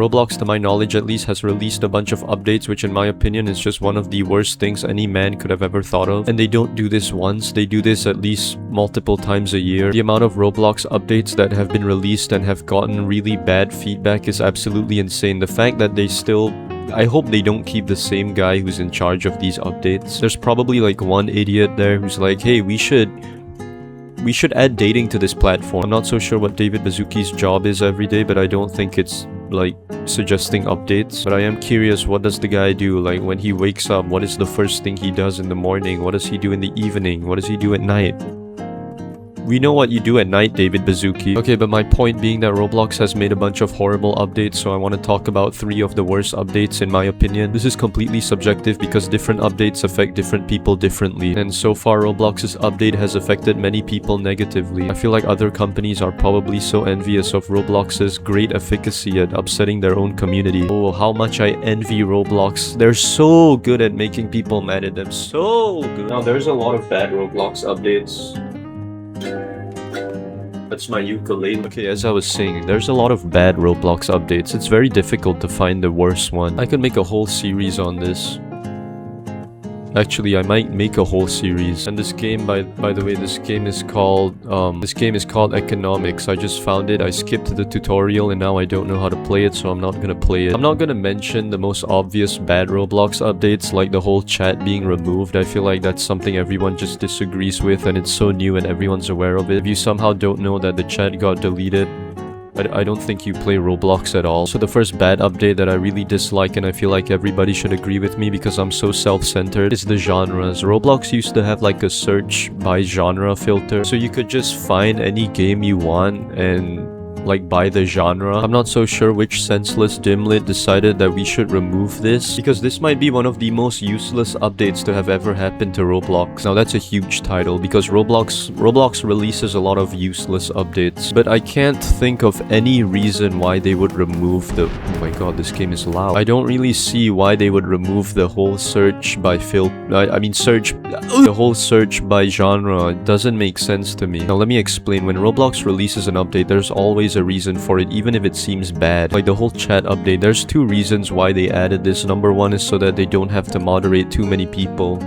Roblox, to my knowledge at least, has released a bunch of updates, which in my opinion is just one of the worst things any man could have ever thought of. And they don't do this once, they do this at least multiple times a year. The amount of Roblox updates that have been released and have gotten really bad feedback is absolutely insane. The fact that they still... I hope they don't keep the same guy who's in charge of these updates. There's probably like one idiot there who's like, hey, we should add dating to this platform. I'm not so sure what David Baszucki's job is every day, but I don't think it's like suggesting updates. But I am curious, what does the guy do? Like when he wakes up, what is the first thing he does in the morning? What does he do in the evening? What does he do at night? We know what you do at night, David Baszucki. Okay, but my point being that Roblox has made a bunch of horrible updates, so I want to talk about 3 of the worst updates in my opinion. This is completely subjective because different updates affect different people differently. And so far, Roblox's update has affected many people negatively. I feel like other companies are probably so envious of Roblox's great efficacy at upsetting their own community. Oh, how much I envy Roblox. They're so good at making people mad at them. So good. Now, there's a lot of bad Roblox updates. That's my ukulele. Okay, as I was saying, there's a lot of bad Roblox updates. It's very difficult to find the worst one. I could make a whole series on this. Actually, I might make a whole series. And this game, by the way, this game is called Economics. I just found it. I skipped the tutorial and now I don't know how to play it, so I'm not gonna play it. I'm not gonna mention the most obvious bad Roblox updates, like the whole chat being removed. I feel like that's something everyone just disagrees with, and it's so new and everyone's aware of it. If you somehow don't know that the chat got deleted, I don't think you play Roblox at all. So the first bad update that I really dislike, and I feel like everybody should agree with me because I'm so self-centered, is the genres. Roblox used to have like a search by genre filter, so you could just find any game you want and like by the genre. I'm not so sure which senseless dimwit decided that we should remove this, because this might be one of the most useless updates to have ever happened to Roblox. Now that's a huge title because Roblox releases a lot of useless updates, but I can't think of any reason why they would remove the... Oh my god, this game is loud. I don't really see why they would remove the whole search by the whole search by genre. It doesn't make sense to me. Now let me explain. When Roblox releases an update, there's always a reason for it, even if it seems bad. Like the whole chat update, there's 2 reasons why they added this. Number 1 is so that they don't have to moderate too many people,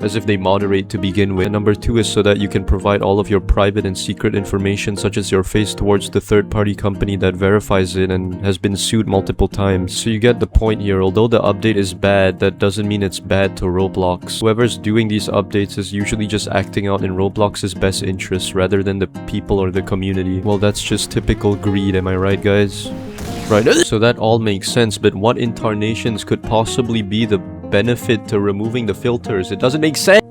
as if they moderate to begin with. And number 2 is so that you can provide all of your private and secret information, such as your face, towards the third-party company that verifies it and has been sued multiple times. So you get the point here. Although the update is bad, that doesn't mean it's bad to Roblox. Whoever's doing these updates is usually just acting out in Roblox's best interests rather than the people or the community. Well, that's just typical greed, am I right, guys? Right. So that all makes sense, but what incarnations could possibly be the benefit to removing the filters? It doesn't make sense.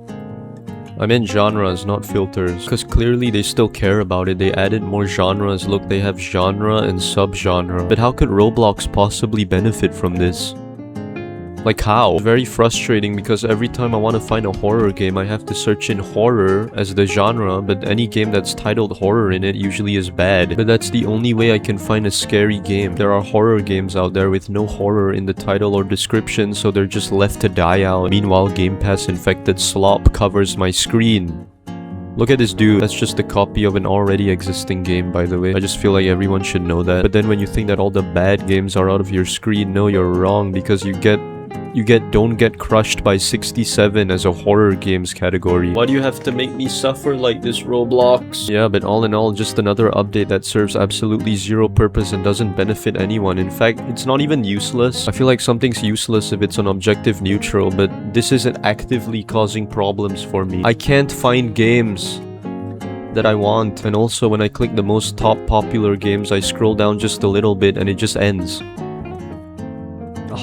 I meant genres, not filters, because clearly they still care about it. They added more genres. Look, they have genre and subgenre. But how could Roblox possibly benefit from this? Like how? It's very frustrating because every time I want to find a horror game, I have to search in horror as the genre, but any game that's titled horror in it usually is bad. But that's the only way I can find a scary game. There are horror games out there with no horror in the title or description, so they're just left to die out. Meanwhile, Game Pass Infected Slop covers my screen. Look at this dude. That's just a copy of an already existing game, by the way. I just feel like everyone should know that. But then when you think that all the bad games are out of your screen, no, you're wrong, because you get Don't Get Crushed by 67 as a horror games category. Why do you have to make me suffer like this, Roblox? Yeah, but all in all, just another update that serves absolutely zero purpose and doesn't benefit anyone. In fact, it's not even useless. I feel like something's useless if it's an objective neutral, but this isn't actively causing problems for me. I can't find games that I want, and also when I click the most top popular games, I scroll down just a little bit and it just ends.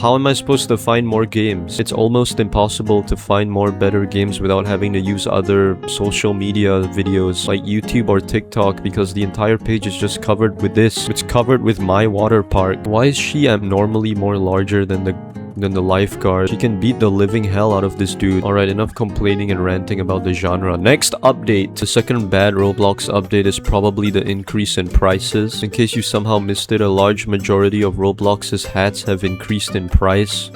How am I supposed to find more games? It's almost impossible to find more better games without having to use other social media videos like YouTube or TikTok, because the entire page is just covered with this. It's covered with my water park. Why is she abnormally more larger than the lifeguard? She can beat the living hell out of this dude. Alright, enough complaining and ranting about the genre. Next update. The second bad Roblox update is probably the increase in prices. In case you somehow missed it, a large majority of Roblox's hats have increased in price.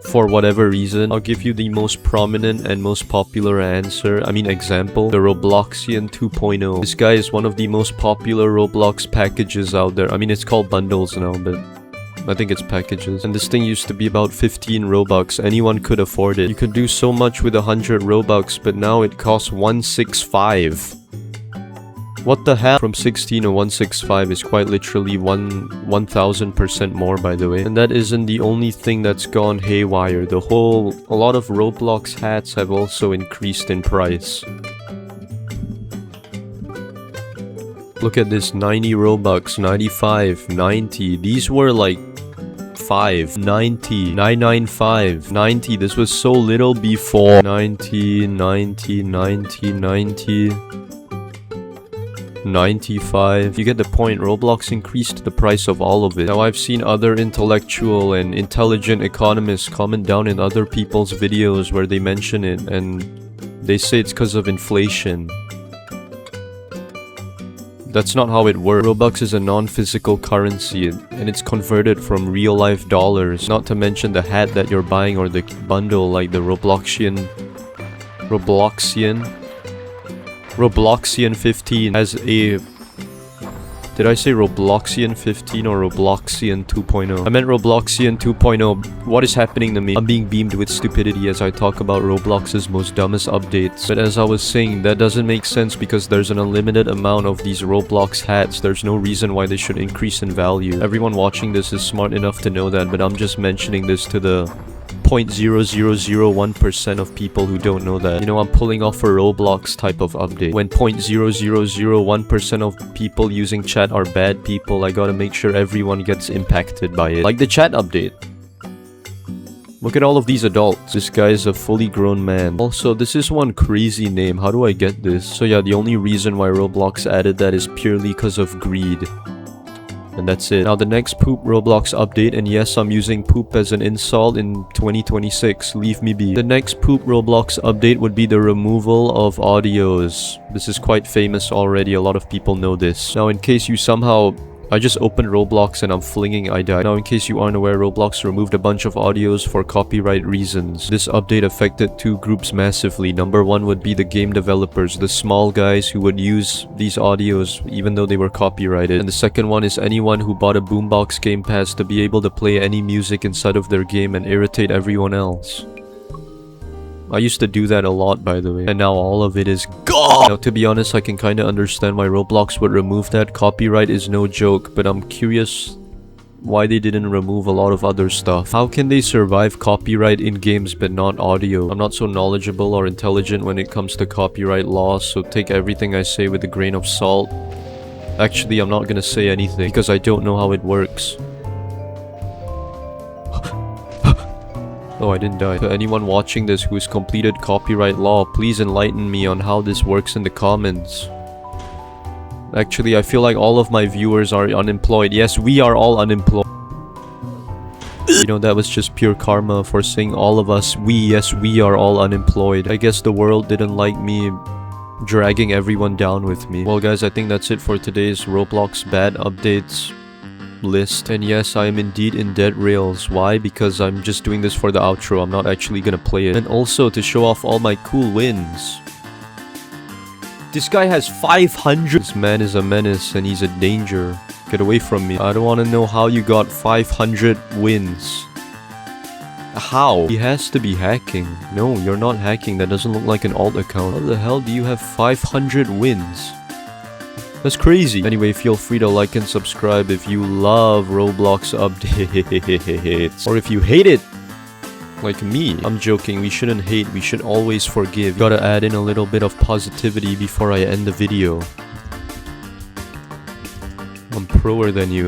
for whatever reason. I'll give you the most prominent and most popular answer. I mean example, the Robloxian 2.0. This guy is one of the most popular Roblox packages out there. I mean it's called bundles now, but I think it's packages. And this thing used to be about 15 Robux. Anyone could afford it. You could do so much with 100 Robux, but now it costs 165. What the hell? From 16 to 165 is quite literally 1000% more, by the way. And that isn't the only thing that's gone haywire. A lot of Roblox hats have also increased in price. Look at this, 90 Robux, 95, 90. These were like 5, 90, 995, 90. This was so little before. 90, 90, 90, 90. 95. You get the point. Roblox increased the price of all of it. Now I've seen other intellectual and intelligent economists comment down in other people's videos where they mention it and they say it's because of inflation. That's not how it works. Robux is a non-physical currency and it's converted from real-life dollars. Not to mention the hat that you're buying or the bundle like the Robloxian 15 has a... Did I say Robloxian 15 or Robloxian 2.0? I meant Robloxian 2.0. What is happening to me? I'm being beamed with stupidity as I talk about Roblox's most dumbest updates. But as I was saying, that doesn't make sense because there's an unlimited amount of these Roblox hats. There's no reason why they should increase in value. Everyone watching this is smart enough to know that, but I'm just mentioning this to the 0.0001% of people who don't know that. You know, I'm pulling off a Roblox type of update. When 0.0001% of people using chat are bad people, I gotta make sure everyone gets impacted by it. Like the chat update. Look at all of these adults. This guy is a fully grown man. Also, this is one crazy name. How do I get this? So yeah, the only reason why Roblox added that is purely because of greed. And that's it. Now the next poop Roblox update, and yes, I'm using poop as an insult in 2026, leave me be. The next poop Roblox update would be the removal of audios. This is quite famous already, a lot of people know this. Now in case you somehow... I just opened Roblox and I'm flinging I died. Now in case you aren't aware, Roblox removed a bunch of audios for copyright reasons. This update affected two groups massively. Number one would be the game developers, the small guys who would use these audios even though they were copyrighted. And the second one is anyone who bought a boombox game pass to be able to play any music inside of their game and irritate everyone else. I used to do that a lot, by the way, and now all of it is gone! Now, to be honest, I can kinda understand why Roblox would remove that. Copyright is no joke, but I'm curious why they didn't remove a lot of other stuff. How can they survive copyright in games but not audio? I'm not so knowledgeable or intelligent when it comes to copyright laws, so take everything I say with a grain of salt. Actually, I'm not gonna say anything because I don't know how it works. Oh, I didn't die. To anyone watching this who has completed copyright law, please enlighten me on how this works in the comments. Actually, I feel like all of my viewers are unemployed. Yes, we are all unemployed. You know, that was just pure karma for saying all of us. Yes, we are all unemployed. I guess the world didn't like me dragging everyone down with me. Well, guys, I think that's it for today's Roblox bad updates list. And yes, I am indeed in dead rails. Why? Because I'm just doing this for the outro. I'm not actually gonna play it. And also to show off all my cool wins. This guy has 500. This man is a menace and he's a danger. Get away from me. I don't want to know how you got 500 wins. How? He has to be hacking. No, you're not hacking. That doesn't look like an alt account. How the hell do you have 500 wins? That's crazy. Anyway, feel free to like and subscribe if you love Roblox updates. Or if you hate it, like me. I'm joking, we shouldn't hate, we should always forgive. Gotta add in a little bit of positivity before I end the video. I'm proer than you.